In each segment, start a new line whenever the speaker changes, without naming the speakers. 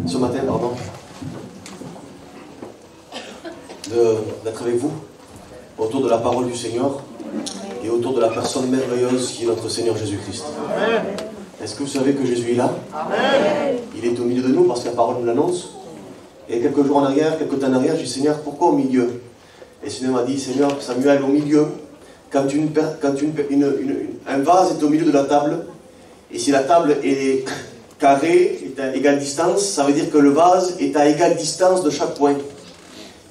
ce matin, d'être avec vous autour de la parole du Seigneur et autour de la personne merveilleuse qui est notre Seigneur Jésus-Christ. Est-ce que vous savez que Jésus est là? Amen. Il est au milieu de nous parce que la parole nous l'annonce. Et quelques temps en arrière, j'ai dit, Seigneur, pourquoi au milieu? Et le Seigneur m'a dit, Seigneur, Samuel, au milieu, un vase est au milieu de la table, et si la table est carrée, est à égale distance, ça veut dire que le vase est à égale distance de chaque point.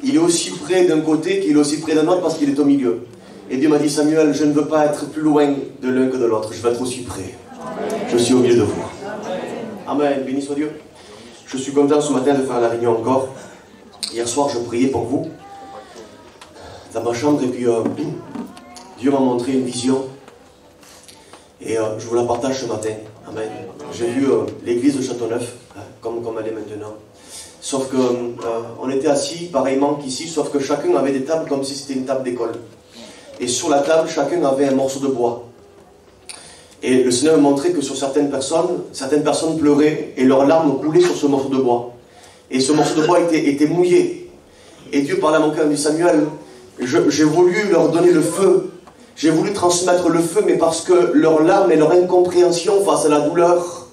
Il est aussi près d'un côté qu'il est aussi près d'un autre parce qu'il est au milieu. Et Dieu m'a dit, Samuel, je ne veux pas être plus loin de l'un que de l'autre, je veux être aussi près. Je suis au milieu de vous. Amen, béni soit Dieu. Je suis content ce matin de faire la réunion encore. Hier soir, je priais pour vous dans ma chambre et puis Dieu m'a montré une vision et je vous la partage ce matin. Amen. J'ai vu l'église de Châteauneuf, comme elle est maintenant. Sauf que on était assis pareillement qu'ici, sauf que chacun avait des tables comme si c'était une table d'école. Et sur la table, chacun avait un morceau de bois. Et le Seigneur me montrait que sur certaines personnes pleuraient et leurs larmes coulaient sur ce morceau de bois. Et ce morceau de bois était mouillé. Et Dieu parlait à mon cœur, il me dit, Samuel, j'ai voulu leur donner le feu. J'ai voulu transmettre le feu, mais parce que leurs larmes et leur incompréhension face à la douleur,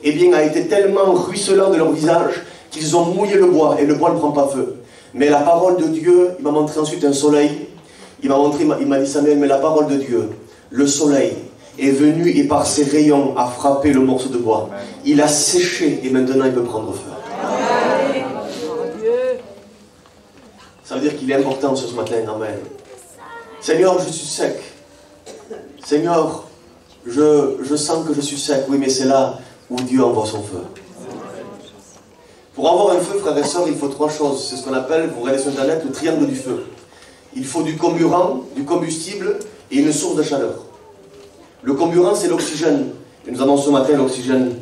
eh bien, a été tellement ruisselant de leur visage qu'ils ont mouillé le bois, et le bois ne prend pas feu. Mais la parole de Dieu, il m'a montré ensuite un soleil. Il m'a dit, Samuel, mais la parole de Dieu, le soleil, est venu et par ses rayons a frappé le morceau de bois. Il a séché et maintenant il peut prendre feu. Ça veut dire qu'il est important ce matin. Amen. Seigneur, je suis sec. Seigneur, je sens que je suis sec. Oui, mais c'est là où Dieu envoie son feu. Pour avoir un feu, frères et sœurs, il faut trois choses. C'est ce qu'on appelle, vous regardez sur Internet, le triangle du feu. Il faut du comburant, du combustible et une source de chaleur. Le comburant, c'est l'oxygène. Et nous avons ce matin l'oxygène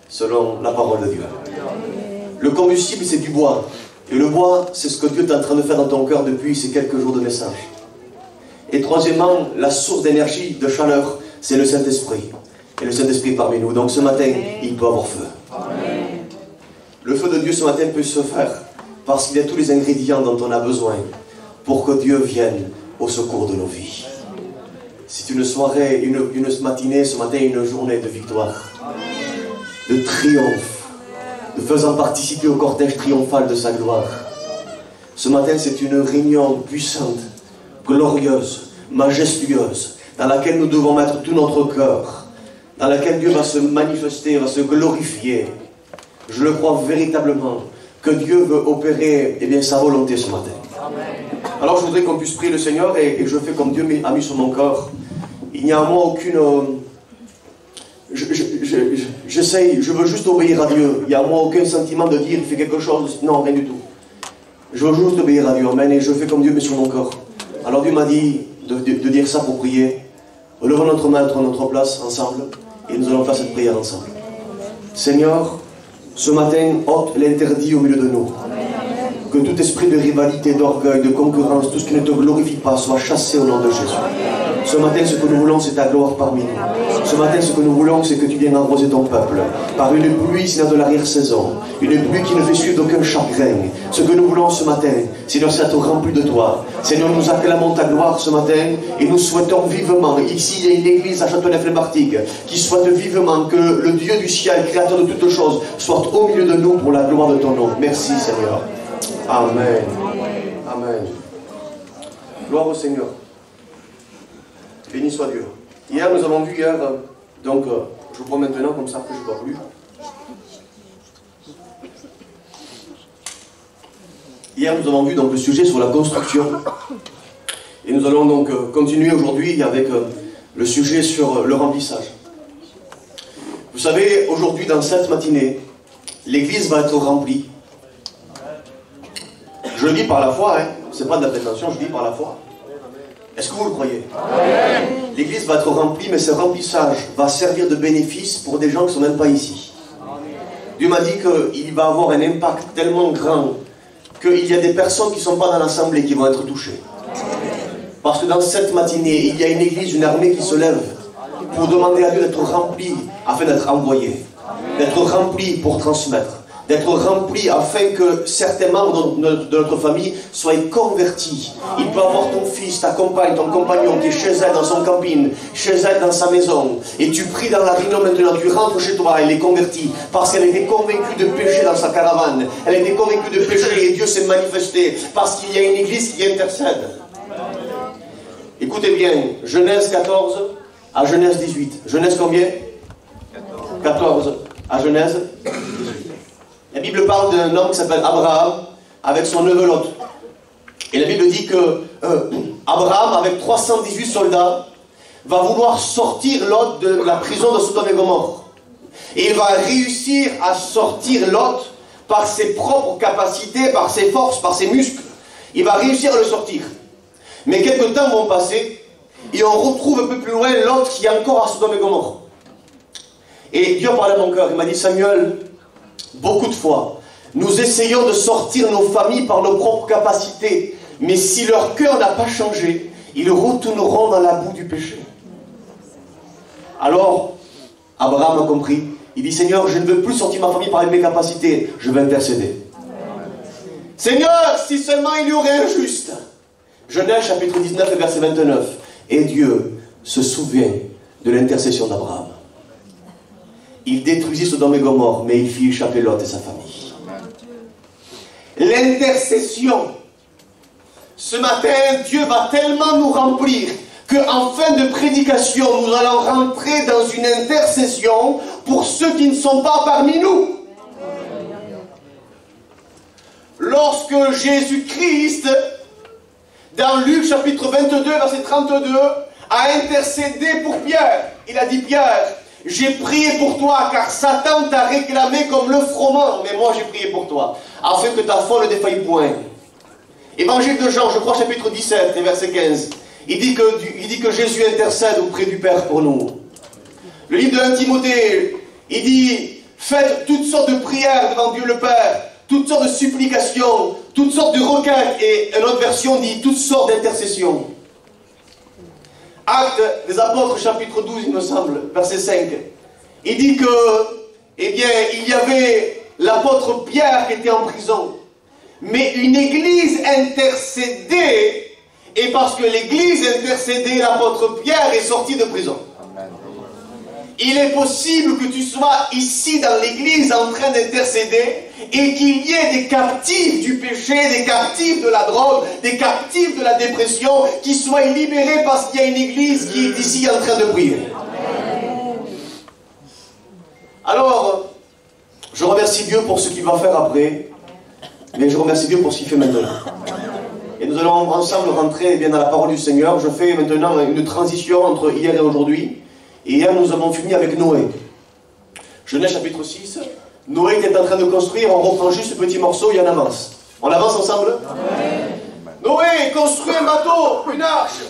selon la parole de Dieu. Le combustible, c'est du bois. Et le bois, c'est ce que Dieu est en train de faire dans ton cœur depuis ces quelques jours de message. Et troisièmement, la source d'énergie, de chaleur, c'est le Saint-Esprit. Et le Saint-Esprit est parmi nous. Donc ce matin, il peut avoir feu. Amen. Le feu de Dieu ce matin peut se faire parce qu'il y a tous les ingrédients dont on a besoin pour que Dieu vienne au secours de nos vies. C'est une soirée, une matinée, ce matin, une journée de victoire, de triomphe, de faisant participer au cortège triomphal de sa gloire. Ce matin, c'est une réunion puissante, glorieuse, majestueuse, dans laquelle nous devons mettre tout notre cœur, dans laquelle Dieu va se manifester, va se glorifier. Je le crois véritablement que Dieu veut opérer sa volonté ce matin. Alors je voudrais qu'on puisse prier le Seigneur et je fais comme Dieu a mis sur mon corps. Il n'y a à moi aucune... J'essaye, je veux juste obéir à Dieu. Il n'y a à moi aucun sentiment de dire, il fait quelque chose. Non, rien du tout. Je veux juste obéir à Dieu. Amen. Et je fais comme Dieu met sur mon corps. Alors Dieu m'a dit de dire ça pour prier. Relevons notre main à notre place ensemble et nous allons faire cette prière ensemble. Seigneur, ce matin, ôte l'interdit au milieu de nous. Que tout esprit de rivalité, d'orgueil, de concurrence, tout ce qui ne te glorifie pas, soit chassé au nom de Jésus. Ce matin, ce que nous voulons, c'est ta gloire parmi nous. Ce matin, ce que nous voulons, c'est que tu viennes arroser ton peuple par une pluie, Seigneur, de l'arrière-saison. Une pluie qui ne fait suivre d'aucun chagrin. Ce que nous voulons ce matin, Seigneur, c'est être rempli de toi. Seigneur, nous acclamons ta gloire ce matin et nous souhaitons vivement, ici il y a une église à Châteauneuf-les-Martigues, qui souhaite vivement que le Dieu du ciel, créateur de toutes choses, soit au milieu de nous pour la gloire de ton nom. Merci, Seigneur. Amen. Amen. Gloire au Seigneur. Béni soit Dieu. Hier, nous avons vu, donc, je bois maintenant, comme ça, après je ne bois plus. Hier, nous avons vu donc le sujet sur la construction. Et nous allons donc continuer aujourd'hui avec le sujet sur le remplissage. Vous savez, aujourd'hui, dans cette matinée, l'église va être remplie. Je le dis par la foi, c'est pas de la prétention, je dis par la foi. Est-ce que vous le croyez? L'église va être remplie, mais ce remplissage va servir de bénéfice pour des gens qui ne sont même pas ici. Dieu m'a dit qu'il va avoir un impact tellement grand qu'il y a des personnes qui ne sont pas dans l'assemblée qui vont être touchées. Parce que dans cette matinée, il y a une église, une armée qui se lève pour demander à Dieu d'être rempli afin d'être envoyé. D'être rempli pour transmettre. d'être rempli afin que certains membres de notre famille soient convertis. Il peut avoir ton fils, ta compagne, ton compagnon qui est chez elle dans son camping, chez elle dans sa maison, et tu pries dans la réunion maintenant, tu rentres chez toi, elle est convertie, parce qu'elle était convaincue de péché dans sa caravane, elle était convaincue de péché et Dieu s'est manifesté, parce qu'il y a une église qui intercède. Écoutez bien, Genèse 14 à Genèse 18. Genèse combien? 14 à Genèse 18. La Bible parle d'un homme qui s'appelle Abraham avec son neveu Lot. Et la Bible dit que Abraham, avec 318 soldats, va vouloir sortir Lot de la prison de Sodome et Gomorrhe. Et il va réussir à sortir Lot par ses propres capacités, par ses forces, par ses muscles. Il va réussir à le sortir. Mais quelques temps vont passer et on retrouve un peu plus loin Lot qui est encore à Sodome et Gomorrhe. Et Dieu parlait à mon cœur, il m'a dit: Samuel, beaucoup de fois, nous essayons de sortir nos familles par nos propres capacités, mais si leur cœur n'a pas changé, ils retourneront dans la boue du péché. Alors, Abraham a compris, il dit: Seigneur, je ne veux plus sortir ma famille par mes capacités, je vais intercéder. Seigneur, si seulement il y aurait un juste. Genèse chapitre 19 verset 29. Et Dieu se souvient de l'intercession d'Abraham. Il détruisit Sodome et Gomorrhe, mais il fit échapper Lot et sa famille. L'intercession. Ce matin, Dieu va tellement nous remplir qu'en fin de prédication, nous allons rentrer dans une intercession pour ceux qui ne sont pas parmi nous. Lorsque Jésus-Christ, dans Luc chapitre 22, verset 32, a intercédé pour Pierre, il a dit: Pierre, j'ai prié pour toi car Satan t'a réclamé comme le froment, mais moi j'ai prié pour toi, afin que ta foi ne défaille point. Évangile de Jean, je crois chapitre 17 et verset 15, il dit que Jésus intercède auprès du Père pour nous. Le livre de 1 Timothée, il dit: faites toutes sortes de prières devant Dieu le Père, toutes sortes de supplications, toutes sortes de requêtes, et une autre version dit toutes sortes d'intercessions. Actes des Apôtres, chapitre 12, il me semble, verset 5. Il dit que, eh bien, il y avait l'apôtre Pierre qui était en prison. Mais une église intercédait, et parce que l'église intercédait, l'apôtre Pierre est sorti de prison. Il est possible que tu sois ici dans l'église en train d'intercéder et qu'il y ait des captifs du péché, des captifs de la drogue, des captifs de la dépression qui soient libérés parce qu'il y a une église qui est ici en train de prier. Alors, je remercie Dieu pour ce qu'il va faire après, mais je remercie Dieu pour ce qu'il fait maintenant. Et nous allons ensemble rentrer bien dans la parole du Seigneur. Je fais maintenant une transition entre hier et aujourd'hui. Et hier, nous avons fini avec Noé. Genèse chapitre 6. Noé était en train de construire, on reprend juste ce petit morceau et on avance. On avance ensemble? Amen. Noé construit un bateau, une arche.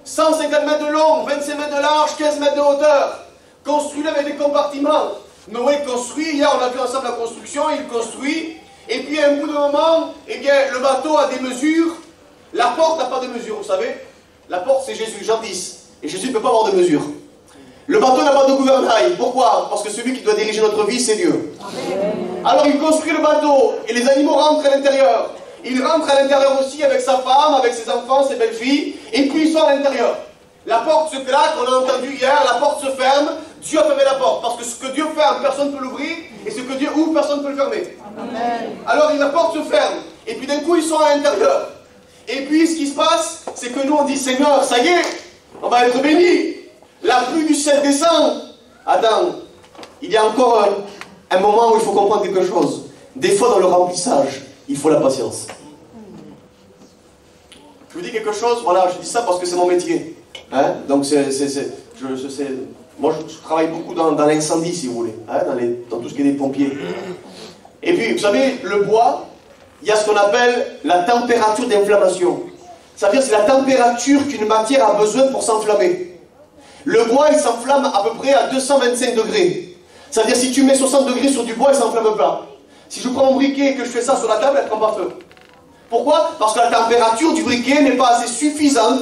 150 mètres de long, 25 mètres de large, 15 mètres de hauteur. Construit avec des compartiments. Noé construit, hier on a vu ensemble la construction, il construit. Et puis à un bout de moment, eh bien, le bateau a des mesures. La porte n'a pas de mesure, vous savez. La porte c'est Jésus, Jean 10. Et Jésus ne peut pas avoir de mesure. Le bateau n'a pas de gouvernail. Pourquoi? Parce que celui qui doit diriger notre vie, c'est Dieu. Amen. Alors il construit le bateau et les animaux rentrent à l'intérieur. Il rentre à l'intérieur aussi avec sa femme, avec ses enfants, ses belles-filles, et puis il sort à l'intérieur. La porte se claque, on a entendu hier, la porte se ferme, Dieu a fermé la porte. Parce que ce que Dieu ferme, personne ne peut l'ouvrir, et ce que Dieu ouvre, personne ne peut le fermer. Amen. Alors la porte se ferme, et puis d'un coup ils sont à l'intérieur. Et puis ce qui se passe, c'est que nous on dit: Seigneur, ça y est, on va être bénis. La pluie du ciel descend. Attends, il y a encore un moment où il faut comprendre quelque chose. Des fois dans le remplissage, il faut la patience. Je vous dis quelque chose, voilà, je dis ça parce que c'est mon métier. Hein? Donc moi je travaille beaucoup dans l'incendie, si vous voulez, hein? dans tout ce qui est des pompiers. Et puis, vous savez, le bois, il y a ce qu'on appelle la température d'inflammation. Ça veut dire que c'est la température qu'une matière a besoin pour s'enflammer. Le bois, il s'enflamme à peu près à 225 degrés. Ça veut dire si tu mets 60 degrés sur du bois, il ne s'enflamme pas. Si je prends mon briquet et que je fais ça sur la table, elle ne prend pas feu. Pourquoi? Parce que la température du briquet n'est pas assez suffisante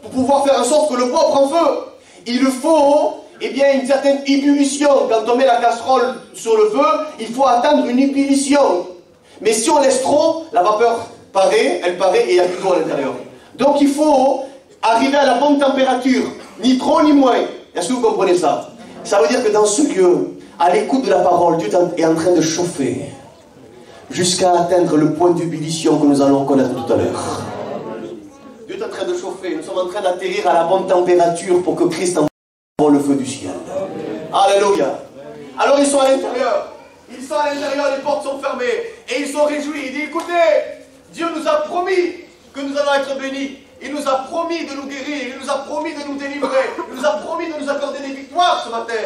pour pouvoir faire en sorte que le bois prend feu. Il faut eh bien, une certaine ébullition. Quand on met la casserole sur le feu, il faut attendre une ébullition. Mais si on laisse trop, la vapeur paraît, elle paraît et il y a du tout à l'intérieur. Donc il faut arriver à la bonne température, ni trop ni moins. Est-ce que vous comprenez ça? Ça veut dire que dans ce lieu, à l'écoute de la parole, Dieu est en train de chauffer jusqu'à atteindre le point d'ébullition que nous allons connaître tout à l'heure. Dieu est en train de chauffer, nous sommes en train d'atterrir à la bonne température pour que Christ envoie le feu du ciel. Alléluia. Alors ils sont à l'intérieur. Ils sont à l'intérieur, les portes sont fermées. Et ils sont réjouis. Il dit, écoutez, Dieu nous a promis que nous allons être bénis. Il nous a promis de nous guérir. Il nous a promis de nous délivrer. Il nous a promis de nous accorder des victoires ce matin.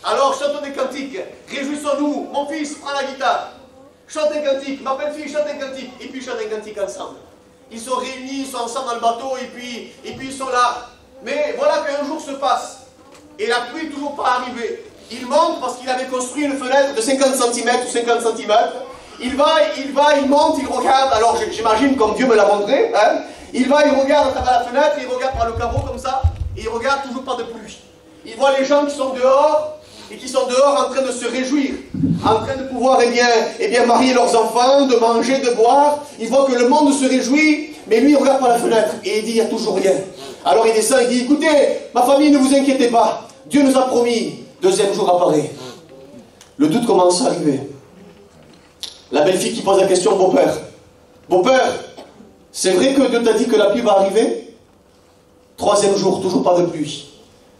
Alors chantons des cantiques. Réjouissons-nous. Mon fils, prends la guitare. Chante un cantique. Ma belle-fille, chante un cantique. Et puis chante un cantique ensemble. Ils sont réunis, ils sont ensemble dans le bateau. Et puis ils sont là. Mais voilà qu'un jour se passe. Et la pluie n'est toujours pas arrivée. Il monte parce qu'il avait construit une fenêtre de 50 cm ou 50 cm. Il monte, il regarde. Alors j'imagine comme Dieu me l'a montré. Hein, il regarde à travers la fenêtre, il regarde par le carreau comme ça. Et il regarde toujours pas de pluie. Il voit les gens qui sont dehors et qui sont dehors en train de se réjouir. En train de pouvoir eh bien, marier leurs enfants, de manger, de boire. Il voit que le monde se réjouit. Mais lui il regarde par la fenêtre et il dit il n'y a toujours rien. Alors il descend, il dit écoutez, ma famille ne vous inquiétez pas. Dieu nous a promis. Deuxième jour apparaît. Le doute commence à arriver. La belle-fille qui pose la question, beau-père. Beau-père, c'est vrai que Dieu t'a dit que la pluie va arriver? Troisième jour, toujours pas de pluie.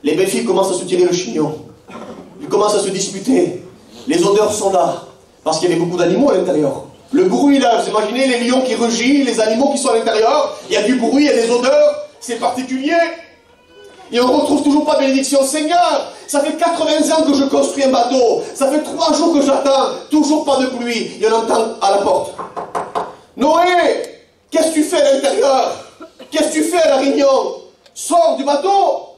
Les belles-filles commencent à se tirer le chignon. Ils commencent à se disputer. Les odeurs sont là. Parce qu'il y avait beaucoup d'animaux à l'intérieur. Le bruit là, vous imaginez les lions qui rugissent, les animaux qui sont à l'intérieur. Il y a du bruit, il y a des odeurs. C'est particulier. Et on ne retrouve toujours pas de bénédiction. Seigneur, ça fait 80 ans que je construis un bateau. Ça fait 3 jours que j'attends. Toujours pas de pluie. Il y en entend à la porte. Noé, qu'est-ce que tu fais à l'intérieur? Qu'est-ce que tu fais à la réunion? Sors du bateau.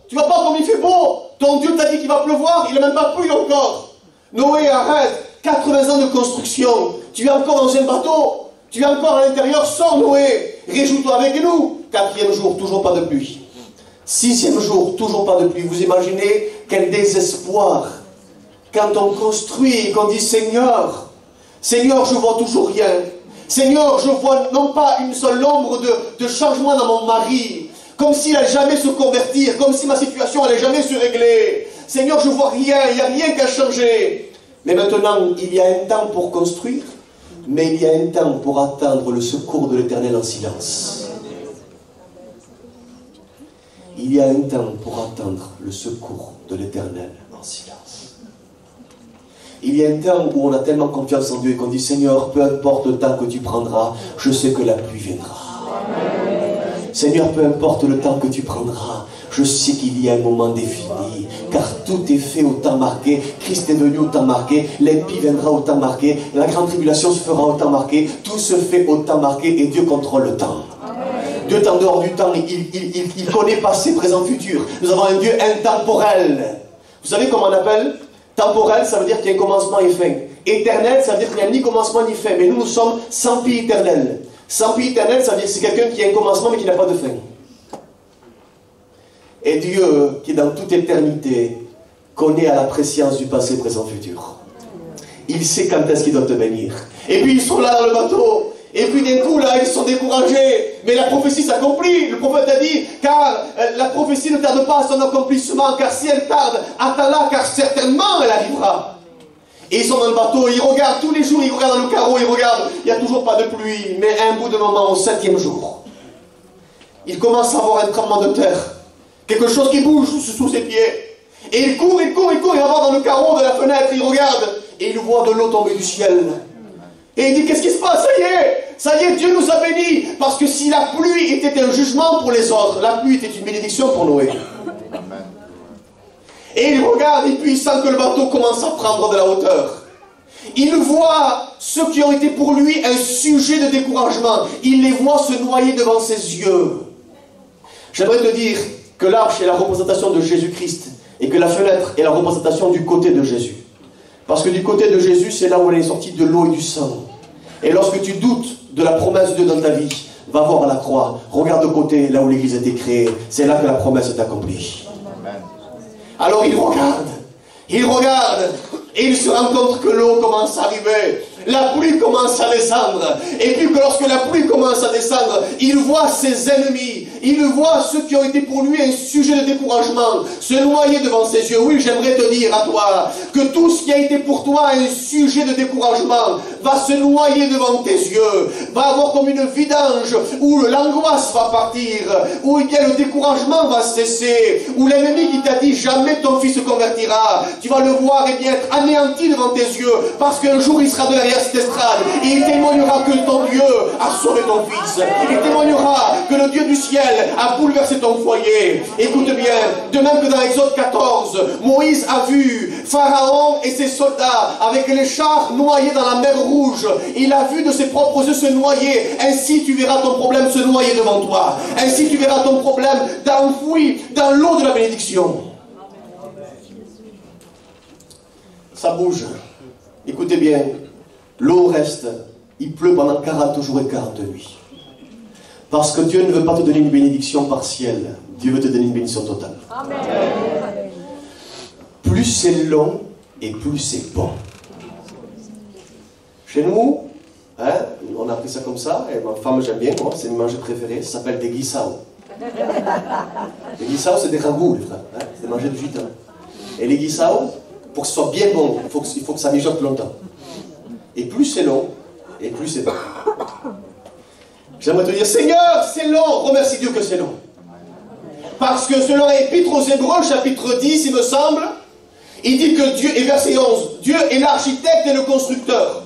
Tu vas pas comme il fait beau. Ton Dieu t'a dit qu'il va pleuvoir. Il n'a même pas plu encore. Noé, arrête. 80 ans de construction. Tu es encore dans un bateau. Tu es encore à l'intérieur. Sors, Noé. Réjouis-toi avec nous. 4e jour, toujours pas de pluie. 6e jour, toujours pas de pluie. Vous imaginez quel désespoir quand on construit et qu'on dit Seigneur, Seigneur, je vois toujours rien. Seigneur, je vois non pas une seule ombre de changement dans mon mari, comme s'il n'allait jamais se convertir, comme si ma situation n'allait jamais se régler. Seigneur, je vois rien, il n'y a rien qu'à changer. Mais maintenant, il y a un temps pour construire, mais il y a un temps pour attendre le secours de l'Éternel en silence. Il y a un temps pour attendre le secours de l'Éternel en silence. Il y a un temps où on a tellement confiance en Dieu et qu'on dit Seigneur, peu importe le temps que tu prendras, je sais que la pluie viendra. Seigneur, peu importe le temps que tu prendras, je sais qu'il y a un moment défini, car tout est fait au temps marqué. Christ est venu au temps marqué, l'impie viendra au temps marqué, la grande tribulation se fera au temps marqué, tout se fait au temps marqué et Dieu contrôle le temps. Dieu est en dehors du temps, il connaît passé, présent, futur. Nous avons un Dieu intemporel. Vous savez comment on appelle? Temporel, ça veut dire qu'il y a un commencement et fin. Éternel, ça veut dire qu'il n'y a ni commencement ni fin. Mais nous sommes sans puis éternel. Sans puis éternel, ça veut dire que c'est quelqu'un qui a un commencement mais qui n'a pas de fin. Et Dieu, qui est dans toute éternité, connaît à la préscience du passé, présent, futur. Il sait quand est-ce qu'il doit te bénir. Et puis ils sont là dans le bateau. Et puis d'un coup, là, ils sont découragés. Mais la prophétie s'accomplit. Le prophète a dit, car la prophétie ne tarde pas à son accomplissement, car si elle tarde, attends-la, car certainement elle arrivera. Et ils sont dans le bateau, ils regardent tous les jours, ils regardent dans le carreau, ils regardent, il n'y a toujours pas de pluie. Mais à un bout de moment, au 7e jour, ils commencent à avoir un tremblement de terre. Quelque chose qui bouge sous ses pieds. Et il court, il va voir dans le carreau de la fenêtre, il regarde, et il voit de l'eau tomber du ciel. Et il dit, qu'est-ce qui se passe? Ça y est, Dieu nous a bénis. Parce que si la pluie était un jugement pour les autres, la pluie était une bénédiction pour Noé. Et il regarde, et puis il sent que le bateau commence à prendre de la hauteur. Il voit ceux qui ont été pour lui un sujet de découragement. Il les voit se noyer devant ses yeux. J'aimerais te dire que l'arche est la représentation de Jésus-Christ et que la fenêtre est la représentation du côté de Jésus. Parce que du côté de Jésus, c'est là où elle est sortie de l'eau et du sang. Et lorsque tu doutes de la promesse de Dieu dans ta vie, va voir à la croix, regarde de côté, là où l'église a été créée, c'est là que la promesse est accomplie. Alors il regarde, et il se rend compte que l'eau commence à arriver. La pluie commence à descendre. Et puis que lorsque la pluie commence à descendre, il voit ses ennemis. Il voit ceux qui ont été pour lui un sujet de découragement se noyer devant ses yeux. Oui, j'aimerais te dire à toi que tout ce qui a été pour toi un sujet de découragement va se noyer devant tes yeux. Va avoir comme une vidange où l'angoisse va partir, où le découragement va cesser, où l'ennemi qui t'a dit jamais ton fils se convertira, tu vas le voir et bien être anéanti devant tes yeux parce qu'un jour il sera derrière cette estrade et il témoignera que ton Dieu a sauvé ton fils. Il témoignera que le Dieu du ciel a bouleversé ton foyer. Écoute bien, de même que dans Exode 14, Moïse a vu Pharaon et ses soldats avec les chars noyés dans la mer Rouge. Il a vu de ses propres yeux se noyer. Ainsi tu verras ton problème se noyer devant toi. Ainsi tu verras ton problème enfoui dans l'eau de la bénédiction. Ça bouge. Écoutez bien, l'eau reste. Il pleut pendant 40 jours et 40 nuits. Parce que Dieu ne veut pas te donner une bénédiction partielle. Dieu veut te donner une bénédiction totale. Amen. Plus c'est long et plus c'est bon. Chez nous, hein, on a pris ça comme ça, et ma femme j'aime bien, moi, c'est une manger préférée, ça s'appelle des guisao. Les guisao c'est des ragoûts, les frères, hein, c'est des mangers de gitans. Et les guisao, pour que ce soit bien bon, il faut que ça mijote longtemps. Et plus c'est long, et plus c'est bon. J'aimerais te dire, Seigneur, c'est long, remercie Dieu que c'est long. Parce que selon l'Épître aux Hébreux, chapitre 10, il me semble, il dit que Dieu, et verset 11, Dieu est l'architecte et le constructeur.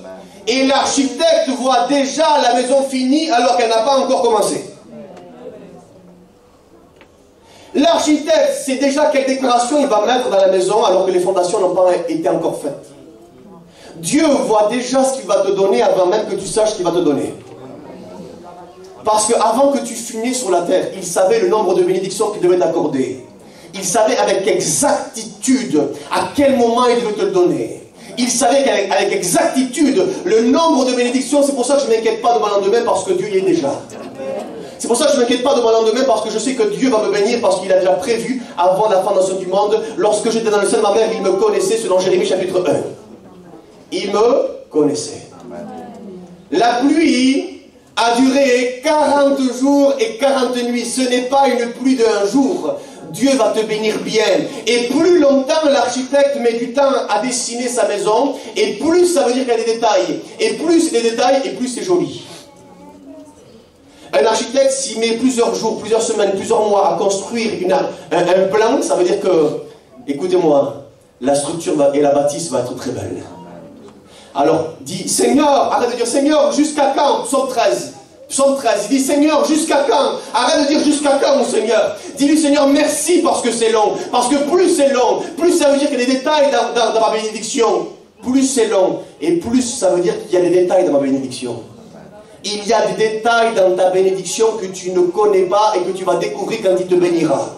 Et l'architecte voit déjà la maison finie alors qu'elle n'a pas encore commencé. L'architecte sait déjà quelle décoration il va mettre dans la maison alors que les fondations n'ont pas été encore faites. Dieu voit déjà ce qu'il va te donner avant même que tu saches ce qu'il va te donner. Parce qu'avant que tu fus né sur la terre, il savait le nombre de bénédictions qu'il devait t'accorder. Il savait avec exactitude à quel moment il devait te le donner. Il savait qu'avec exactitude le nombre de bénédictions. C'est pour ça que je ne m'inquiète pas de mon lendemain parce que Dieu y est déjà. C'est pour ça que je ne m'inquiète pas de mon lendemain parce que je sais que Dieu va me bénir parce qu'il a déjà prévu avant la fondation du monde. Lorsque j'étais dans le sein de ma mère, il me connaissait selon Jérémie chapitre 1. Il me connaissait. La pluie a duré 40 jours et 40 nuits. Ce n'est pas une pluie d'un jour. Dieu va te bénir bien. Et plus longtemps l'architecte met du temps à dessiner sa maison, et plus ça veut dire qu'il y a des détails. Et plus c'est des détails, et plus c'est joli. Un architecte, s'il met plusieurs jours, plusieurs semaines, plusieurs mois à construire un plan, ça veut dire que, écoutez-moi, la structure et la bâtisse va être très belle. Alors, dis, Seigneur, arrête de dire Seigneur, jusqu'à quand? Psaume 13. Psaume 13, il dit Seigneur, jusqu'à quand? Arrête de dire jusqu'à quand, mon Seigneur. Dis-lui Seigneur, merci parce que c'est long. Parce que plus c'est long, plus ça veut dire qu'il y a des détails dans ma bénédiction. Plus c'est long, et plus ça veut dire qu'il y a des détails dans ma bénédiction. Il y a des détails dans ta bénédiction que tu ne connais pas et que tu vas découvrir quand il te bénira.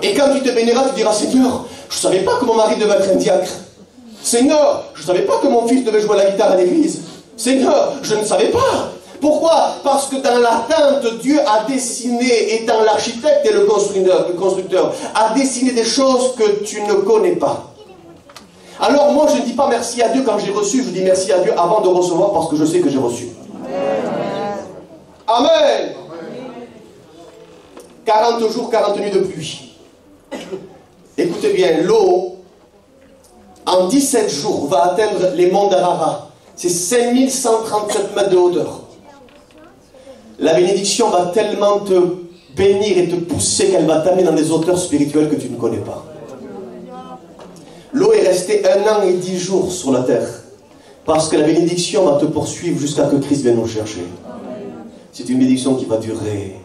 Et quand il te bénira, tu diras Seigneur, je ne savais pas que mon mari devait être un diacre. Seigneur, je ne savais pas que mon fils devait jouer à la guitare à l'église. Seigneur, je ne savais pas. Pourquoi? Parce que dans l'attente, Dieu a dessiné, étant l'architecte et le constructeur, a dessiné des choses que tu ne connais pas. Alors moi, je ne dis pas merci à Dieu quand j'ai reçu, je dis merci à Dieu avant de recevoir parce que je sais que j'ai reçu. Amen. Amen. 40 jours, 40 nuits de pluie. Écoutez bien, l'eau, en 17 jours, va atteindre les monts d'Arara. C'est 5137 mètres de hauteur. La bénédiction va tellement te bénir et te pousser qu'elle va t'amener dans des hauteurs spirituelles que tu ne connais pas. L'eau est restée 1 an et 10 jours sur la terre. Parce que la bénédiction va te poursuivre jusqu'à ce que Christ vienne nous chercher. C'est une bénédiction qui va durer.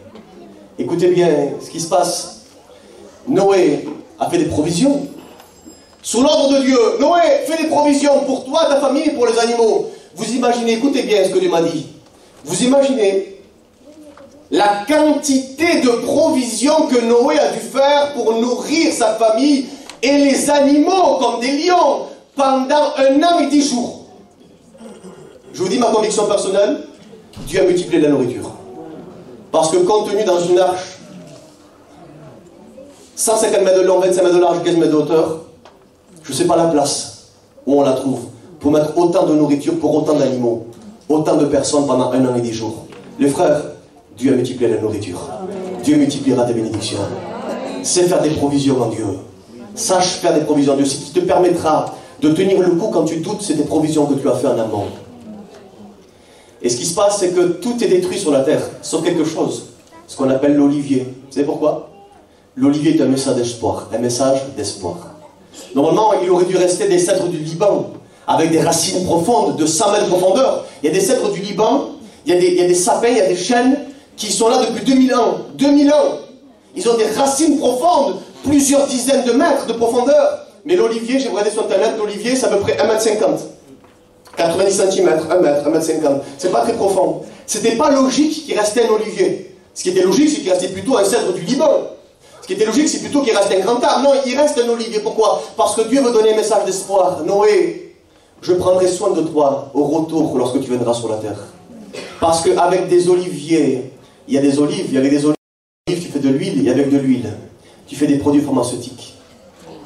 Écoutez bien ce qui se passe. Noé a fait des provisions. Sous l'ordre de Dieu, Noé fait des provisions pour toi, ta famille et pour les animaux. Vous imaginez, écoutez bien ce que Dieu m'a dit. Vous imaginez la quantité de provisions que Noé a dû faire pour nourrir sa famille et les animaux comme des lions pendant 1 an et 10 jours. Je vous dis ma conviction personnelle, Dieu a multiplié la nourriture. Parce que contenu dans une arche, 150 mètres de long, 25 mètres de large, 15 mètres de hauteur. Je ne sais pas la place où on la trouve pour mettre autant de nourriture pour autant d'animaux, autant de personnes pendant 1 an et 10 jours. Les frères, Dieu a multiplié la nourriture. Dieu multipliera tes bénédictions. C'est faire des provisions en Dieu. Sache faire des provisions en Dieu. Ce qui te permettra de tenir le coup quand tu doutes, c'est des provisions que tu as fait en amont. Et ce qui se passe, c'est que tout est détruit sur la terre, sauf quelque chose, ce qu'on appelle l'olivier. Vous savez pourquoi? L'olivier est un message d'espoir, un message d'espoir. Normalement, il aurait dû rester des cèdres du Liban, avec des racines profondes de 100 mètres de profondeur. Il y a des cèdres du Liban, il y a des sapins, il y a des chênes qui sont là depuis 2000 ans. 2000 ans! Ils ont des racines profondes, plusieurs dizaines de mètres de profondeur. Mais l'olivier, j'ai regardé sur internet, l'olivier, c'est à peu près 1,50 m. 90 cm, 1 mètre, 1,50 m. C'est pas très profond. C'était pas logique qu'il restait un olivier. Ce qui était logique, c'est qu'il restait plutôt un cèdre du Liban. Ce qui était logique, c'est plutôt qu'il reste un grand arbre. Non, il reste un olivier. Pourquoi? Parce que Dieu veut donner un message d'espoir. Noé, je prendrai soin de toi au retour lorsque tu viendras sur la terre. Parce qu'avec des oliviers, il y a des olives, et avec des olives, tu fais de l'huile, et avec de l'huile, tu fais des produits pharmaceutiques.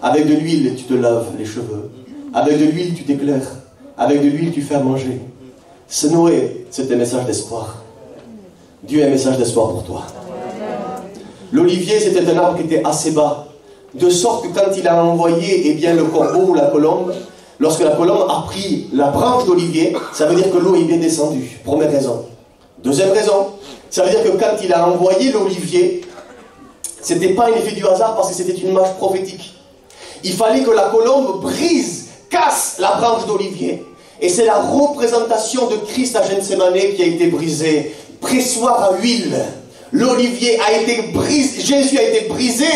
Avec de l'huile, tu te laves les cheveux. Avec de l'huile, tu t'éclaires. Avec de l'huile, tu fais à manger. C'est Noé, c'est un message d'espoir. Dieu a un message d'espoir pour toi. L'olivier, c'était un arbre qui était assez bas, de sorte que quand il a envoyé le corbeau ou la colombe, lorsque la colombe a pris la branche d'olivier, ça veut dire que l'eau est bien descendue. Première raison. Deuxième raison, ça veut dire que quand il a envoyé l'olivier, ce n'était pas un effet du hasard parce que c'était une image prophétique. Il fallait que la colombe brise, casse la branche d'olivier. Et c'est la représentation de Christ à Gethsémane qui a été brisée. Pressoir à huile. L'olivier a été brisé, Jésus a été brisé.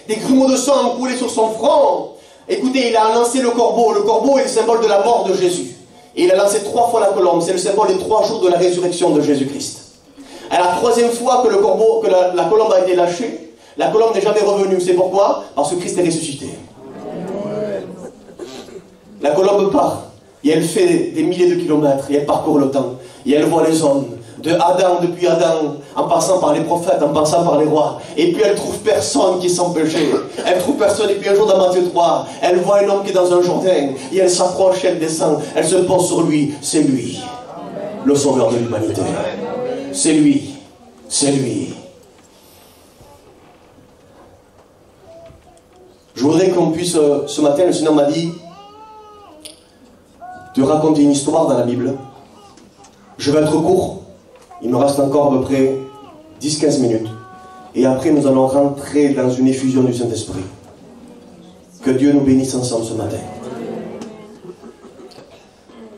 Des grumeaux de sang ont coulé sur son front. Écoutez, il a lancé le corbeau. Le corbeau est le symbole de la mort de Jésus. Et il a lancé 3 fois la colombe. C'est le symbole des 3 jours de la résurrection de Jésus-Christ. À la 3e fois que la colombe a été lâchée, la colombe n'est jamais revenue. C'est pourquoi? Parce que Christ est ressuscité. La colombe part. Et elle fait des milliers de kilomètres. Et elle parcourt le temps. Et elle voit les hommes. Depuis Adam, en passant par les prophètes, en passant par les rois. Et puis elle trouve personne qui est sans péché. Elle trouve personne. Et puis un jour dans Matthieu 3, elle voit un homme qui est dans un Jourdain. Et elle s'approche, elle descend. Elle se pose sur lui. C'est lui. Le sauveur de l'humanité. C'est lui. C'est lui. Je voudrais qu'on puisse, ce matin, le Seigneur m'a dit de raconter une histoire dans la Bible. Je vais être court. Il me reste encore à peu près 10-15 minutes. Et après, nous allons rentrer dans une effusion du Saint-Esprit. Que Dieu nous bénisse ensemble ce matin.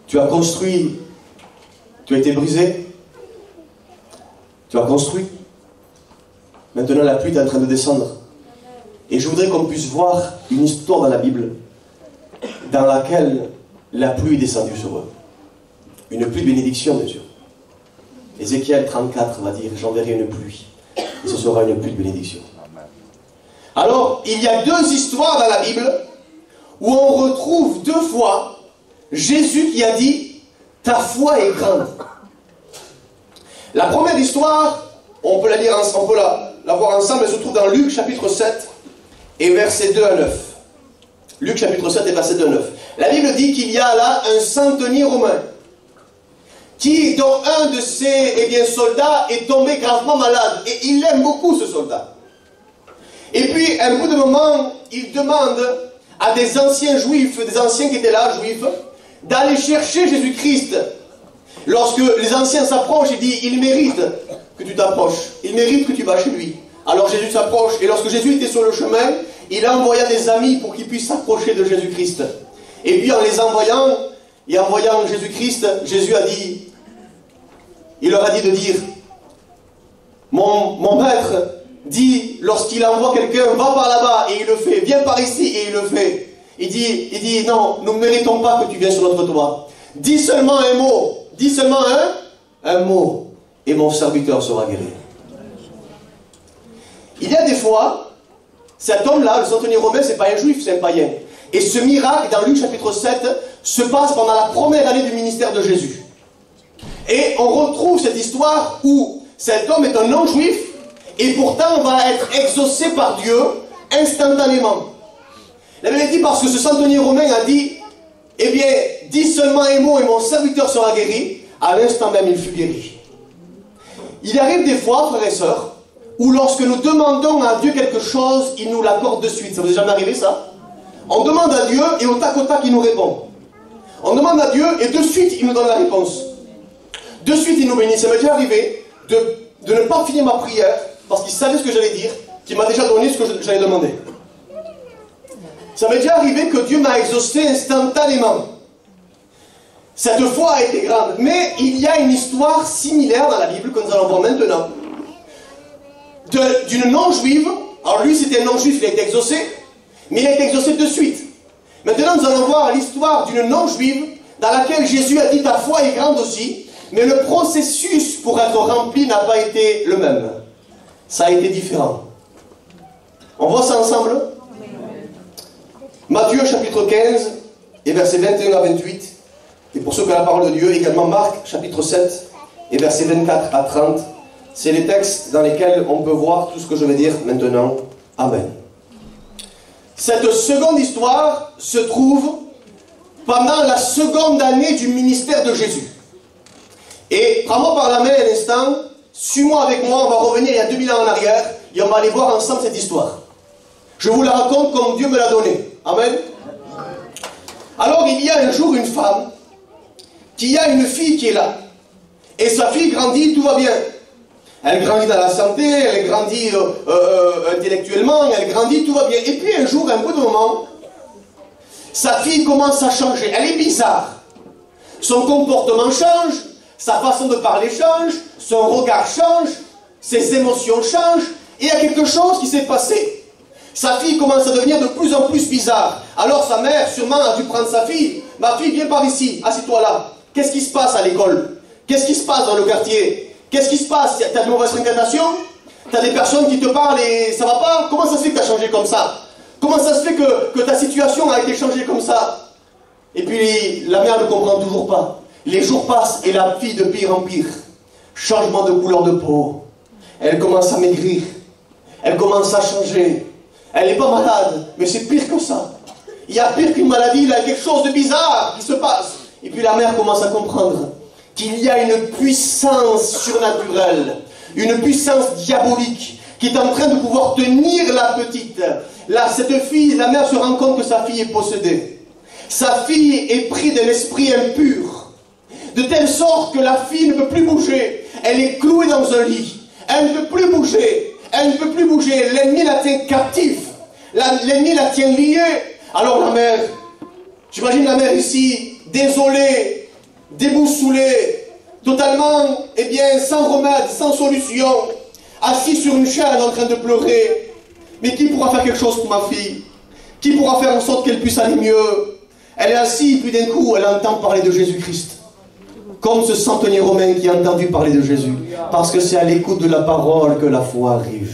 Tu as construit. Tu as été brisé. Tu as construit. Maintenant, la pluie est en train de descendre. Et je voudrais qu'on puisse voir une histoire dans la Bible dans laquelle la pluie est descendue sur eux. Une pluie de bénédiction, bien sûr. Ézéchiel 34 va dire, j'enverrai une pluie. Et ce sera une pluie de bénédiction. Alors, il y a 2 histoires dans la Bible où on retrouve 2 fois Jésus qui a dit, ta foi est grande. La première histoire, on peut la lire ensemble, on peut la voir ensemble, elle se trouve dans Luc chapitre 7 et versets 2 à 9. Luc chapitre 7 et verset 2 à 9. La Bible dit qu'il y a là un centenier romain dont un de ses soldats est tombé gravement malade. Et il aime beaucoup ce soldat. Et puis, à un bout de moment, il demande à des anciens juifs, des anciens qui étaient là, juifs, d'aller chercher Jésus-Christ. Lorsque les anciens s'approchent, il dit, il mérite que tu t'approches. Il mérite que tu vas chez lui. Alors Jésus s'approche. Et lorsque Jésus était sur le chemin, il envoya des amis pour qu'ils puissent s'approcher de Jésus-Christ. Et puis en les envoyant, et en voyant Jésus-Christ, Jésus a dit, il leur a dit de dire, mon maître dit, lorsqu'il envoie quelqu'un, va par là-bas, et il le fait, viens par ici, et il le fait. Il dit, non, nous ne méritons pas que tu viennes sur notre toit. Dis seulement un mot, dis seulement un mot, et mon serviteur sera guéri. Il y a des fois, cet homme-là, le centenier romain, c'est pas un juif, c'est un païen. Et ce miracle, dans Luc chapitre 7, se passe pendant la première année du ministère de Jésus. Et on retrouve cette histoire où cet homme est un non-juif, et pourtant va être exaucé par Dieu
instantanément. La Bible dit parce que ce centenier romain a dit, eh bien, dis seulement un mot et mon serviteur sera guéri. À l'instant même, il fut guéri. Il arrive des fois, frères et sœurs, où lorsque nous demandons à Dieu quelque chose, il nous l'accorde de suite. Ça vous est jamais arrivé ça? On demande à Dieu et au tac, il nous répond. On demande à Dieu et de suite, il nous donne la réponse. De suite, il nous bénit. Ça m'est déjà arrivé de ne pas finir ma prière parce qu'il savait ce que j'allais dire, qu'il m'a déjà donné ce que j'allais demander. Ça m'est déjà arrivé que Dieu m'a exaucé instantanément. Cette foi a été grande. Mais il y a une histoire similaire dans la Bible que nous allons voir maintenant. D'une non-juive. Alors lui, c'était un non-juif, il a été exaucé. Mais il a été exaucé de suite. Maintenant, nous allons voir l'histoire d'une non-juive dans laquelle Jésus a dit ta foi est grande aussi. Mais le processus pour être rempli n'a pas été le même. Ça a été différent. On voit ça ensemble? Matthieu chapitre 15 et versets 21 à 28. Et pour ceux qui ont la parole de Dieu, également Marc chapitre 7 et versets 24 à 30. C'est les textes dans lesquels on peut voir tout ce que je vais dire maintenant. Amen. Cette seconde histoire se trouve pendant la seconde année du ministère de Jésus. Et prends-moi par la main un instant, suis-moi avec moi, on va revenir il y a 2000 ans en arrière et on va aller voir ensemble cette histoire. Je vous la raconte comme Dieu me l'a donnée. Amen. Alors il y a un jour une femme qui a une fille qui est là. Et sa fille grandit, tout va bien. Elle grandit dans la santé, elle grandit intellectuellement, elle grandit, tout va bien. Et puis un jour, un peu de moment, sa fille commence à changer. Elle est bizarre. Son comportement change, sa façon de parler change, son regard change, ses émotions changent, et il y a quelque chose qui s'est passé. Sa fille commence à devenir de plus en plus bizarre. Alors sa mère, sûrement, a dû prendre sa fille. Ma fille, viens par ici, assieds-toi là. Qu'est-ce qui se passe à l'école? Qu'est-ce qui se passe dans le quartier? Qu'est-ce qui se passe? T'as de mauvaises fréquentations? T'as des personnes qui te parlent et ça va pas? Comment ça se fait que t'as changé comme ça? Comment ça se fait que ta situation a été changée comme ça? Et puis la mère ne comprend toujours pas. Les jours passent et la fille de pire en pire. Changement de couleur de peau. Elle commence à maigrir. Elle commence à changer. Elle n'est pas malade, mais c'est pire que ça. Il y a pire qu'une maladie, il y a quelque chose de bizarre qui se passe. Et puis la mère commence à comprendre qu'il y a une puissance surnaturelle, une puissance diabolique qui est en train de pouvoir tenir la petite. Là, cette fille, la mère se rend compte que sa fille est possédée. Sa fille est prise d'un esprit impur, de telle sorte que la fille ne peut plus bouger. Elle est clouée dans un lit. Elle ne peut plus bouger. Elle ne peut plus bouger. L'ennemi la tient captive. L'ennemi la tient liée. Alors la mère, j'imagine la mère ici, désolée, déboussolée, totalement, eh bien, sans remède, sans solution, assise sur une chaise en train de pleurer. Mais qui pourra faire quelque chose pour ma fille? Qui pourra faire en sorte qu'elle puisse aller mieux? Elle est assise, puis d'un coup, elle entend parler de Jésus-Christ. Comme ce centenier romain qui a entendu parler de Jésus. Parce que c'est à l'écoute de la parole que la foi arrive.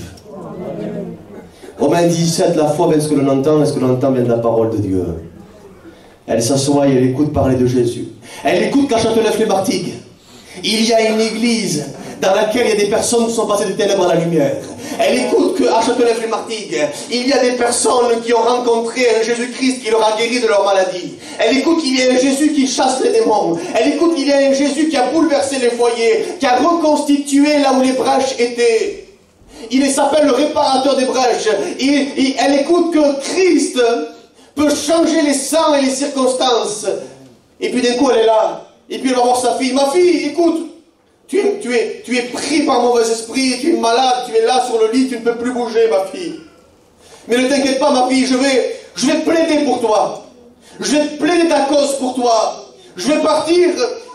Romains 17, la foi vient de ce que l'on entend, et ce que l'on entend vient de la parole de Dieu. Elle s'assoit et elle écoute parler de Jésus. Elle écoute qu'à Châteauneuf-les-Martigues, il y a une église dans laquelle il y a des personnes qui sont passées des ténèbres à la lumière. Elle écoute qu'à Châteauneuf-les-Martigues, il y a des personnes qui ont rencontré un Jésus-Christ qui leur a guéri de leur maladie. Elle écoute qu'il y a un Jésus qui chasse les démons. Elle écoute qu'il y a un Jésus qui a bouleversé les foyers, qui a reconstitué là où les brèches étaient. Il s'appelle le réparateur des brèches. Elle écoute que Christ peut changer les sangs et les circonstances. Et puis d'un coup elle est là. Et puis elle va voir sa fille. Ma fille, écoute, tu es pris par mauvais esprit, tu es malade, tu es là sur le lit, tu ne peux plus bouger, ma fille. Mais ne t'inquiète pas, ma fille, je vais plaider pour toi. Je vais plaider ta cause pour toi. Je vais partir,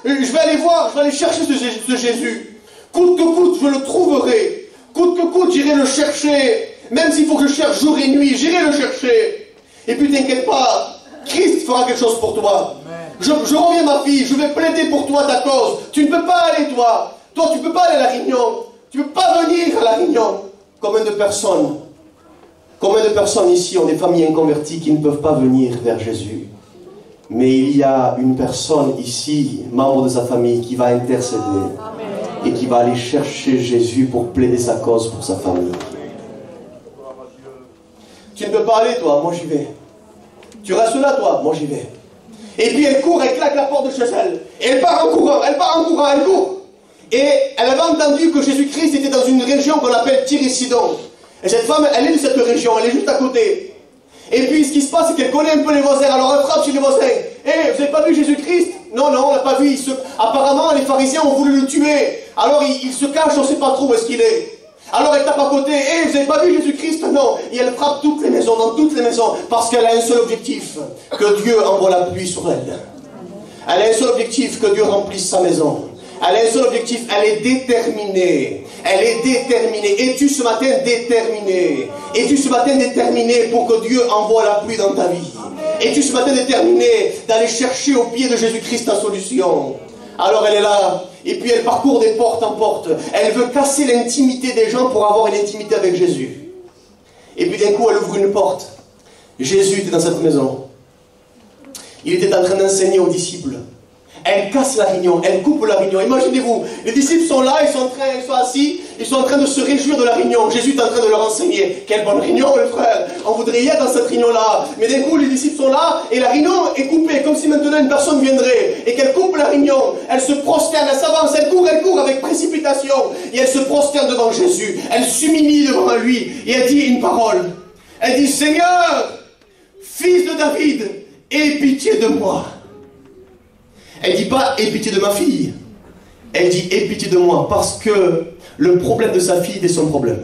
je vais aller voir, je vais aller chercher ce Jésus. Coûte que coûte, je le trouverai. Coûte que coûte, j'irai le chercher. Même s'il faut que je cherche jour et nuit, j'irai le chercher. Et puis t'inquiète pas, Christ fera quelque chose pour toi. Je reviens, ma fille, je vais plaider pour toi ta cause. Tu ne peux pas aller, toi. Toi, tu ne peux pas aller à la réunion. Tu ne peux pas venir à la réunion. Combien de personnes ici ont des familles inconverties qui ne peuvent pas venir vers Jésus? Mais il y a une personne ici, membre de sa famille, qui va intercéder. Et qui va aller chercher Jésus pour plaider sa cause pour sa famille.
Tu ne peux pas aller, toi, moi j'y vais. Tu restes là, toi, moi j'y vais. Et puis elle court, elle claque la porte de chez elle. Et elle part en courant, elle court. Et elle avait entendu que Jésus-Christ était dans une région qu'on appelle Tyr et Sidon. Et cette femme, elle est de cette région, elle est juste à côté. Et puis ce qui se passe, c'est qu'elle connaît un peu les voisins. Alors elle frappe chez les voisins. Eh, vous n'avez pas vu Jésus-Christ? Non, on l'a pas vu. Apparemment, les pharisiens ont voulu le tuer. Alors il se cache, on ne sait pas trop où est-ce qu'il est. Alors elle tape à côté. Eh, vous n'avez pas vu Jésus-Christ? Non. Et elle frappe toutes les maisons, dans toutes les maisons. Parce qu'elle a un seul objectif. Que Dieu envoie la pluie sur elle. Elle a un seul objectif, que Dieu remplisse sa maison. Elle a un seul objectif, elle est déterminée. Elle est déterminée. Es-tu ce matin déterminé? Es-tu ce matin déterminé pour que Dieu envoie la pluie dans ta vie? Es-tu ce matin déterminé d'aller chercher au pied de Jésus-Christ ta solution? Alors elle est là, et puis elle parcourt de porte en porte. Elle veut casser l'intimité des gens pour avoir une intimité avec Jésus. Et puis d'un coup, elle ouvre une porte. Jésus était dans cette maison. Il était en train d'enseigner aux disciples. Elle casse la réunion, elle coupe la réunion. Imaginez-vous, les disciples sont là, ils sont assis, ils sont en train de se réjouir de la réunion. Jésus est en train de leur enseigner. Quelle bonne réunion, mes frères. On voudrait y être dans cette réunion-là. Mais d'un coup, les disciples sont là et la réunion est coupée, comme si maintenant une personne viendrait et qu'elle coupe la réunion. Elle se prosterne, elle s'avance, elle court avec précipitation. Et elle se prosterne devant Jésus. Elle s'humilie devant lui et elle dit une parole. Elle dit, Seigneur, fils de David, aie pitié de moi. Elle dit pas « aie pitié de ma fille ». Elle dit « aie pitié de moi » parce que le problème de sa fille était son problème.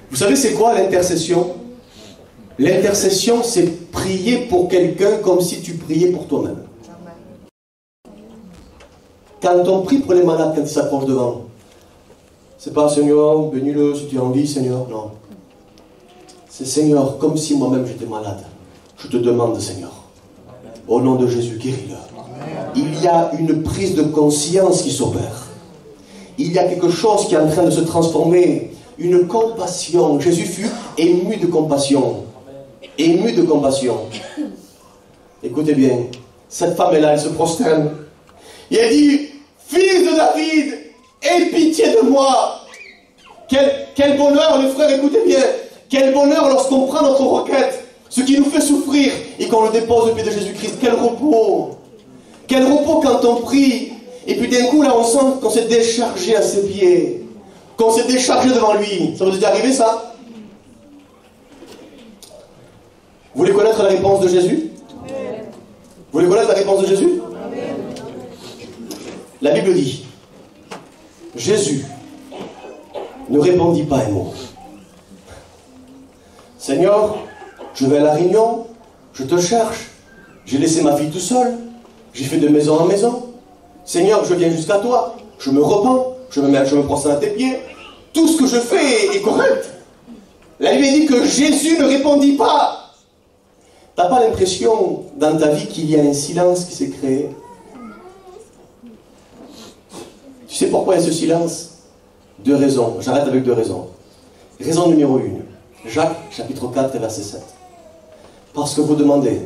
Vous savez c'est quoi l'intercession? L'intercession c'est prier pour quelqu'un comme si tu priais pour toi-même. Quand on prie pour les malades quand ils s'approchent devant, c'est pas « Seigneur, bénis-le si tu as envie Seigneur ». Non. C'est « Seigneur, comme si moi-même j'étais malade. Je te demande Seigneur. Au nom de Jésus, guéris-le. Il y a une prise de conscience qui s'opère. Il y a quelque chose qui est en train de se transformer. Une compassion. Jésus fut ému de compassion. Ému de compassion. Écoutez bien. Cette femme est là, elle se prosterne. Et elle dit, fils de David, aie pitié de moi. Quel bonheur, les frères, écoutez bien. Quel bonheur lorsqu'on prend notre requête. Ce qui nous fait souffrir et qu'on le dépose au pied de Jésus-Christ. Quel repos! Quel repos quand on prie. Et puis d'un coup, là, on sent qu'on s'est déchargé à ses pieds. Qu'on s'est déchargé devant lui. Ça vous est déjà arrivé, ça? Vous voulez connaître la réponse de Jésus? Vous voulez connaître la réponse de Jésus? La Bible dit, Jésus ne répondit pas un mot. Seigneur, je vais à la réunion, je te cherche, j'ai laissé ma fille tout seule, j'ai fait de maison en maison. Seigneur, je viens jusqu'à toi, je me repens, je me prosterne à tes pieds. Tout ce que je fais est correct. La Bible dit que Jésus ne répondit pas. T'as pas l'impression dans ta vie qu'il y a un silence qui s'est créé? Tu sais pourquoi il y a ce silence? Deux raisons, j'arrête avec deux raisons. Raison numéro 1, Jacques chapitre 4 verset 7. Parce que vous demandez.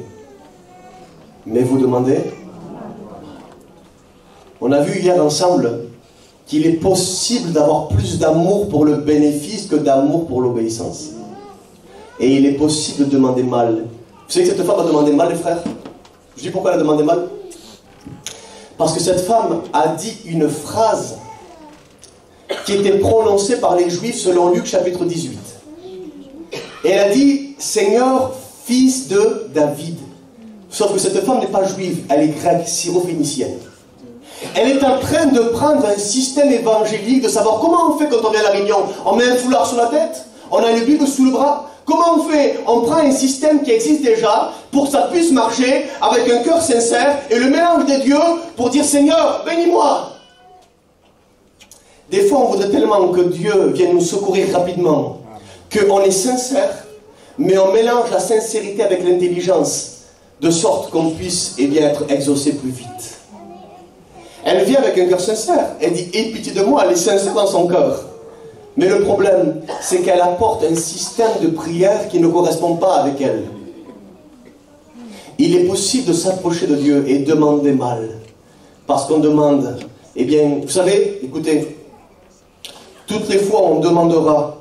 Mais vous demandez. On a vu hier ensemble qu'il est possible d'avoir plus d'amour pour le bénéfice que d'amour pour l'obéissance. Et il est possible de demander mal. Vous savez que cette femme a demandé mal, les frères? Je dis pourquoi elle a demandé mal? Parce que cette femme a dit une phrase qui était prononcée par les Juifs selon Luc chapitre 18. Et elle a dit, Seigneur, fils de David. Sauf que cette femme n'est pas juive, elle est grecque, syro-phénicienne. Elle est en train de prendre un système évangélique, de savoir comment on fait quand on vient à la réunion. On met un foulard sur la tête, on a une Bible sous le bras. Comment on fait? On prend un système qui existe déjà pour que ça puisse marcher avec un cœur sincère et le mélange des dieux pour dire Seigneur, bénis-moi. Des fois, on voudrait tellement que Dieu vienne nous secourir rapidement qu'on est sincère, mais on mélange la sincérité avec l'intelligence, de sorte qu'on puisse être exaucé plus vite. Elle vient avec un cœur sincère. Elle dit, aie pitié de moi, elle est sincère dans son cœur. Mais le problème, c'est qu'elle apporte un système de prière qui ne correspond pas avec elle. Il est possible de s'approcher de Dieu et demander mal. Parce qu'on demande, vous savez, écoutez, toutes les fois on demandera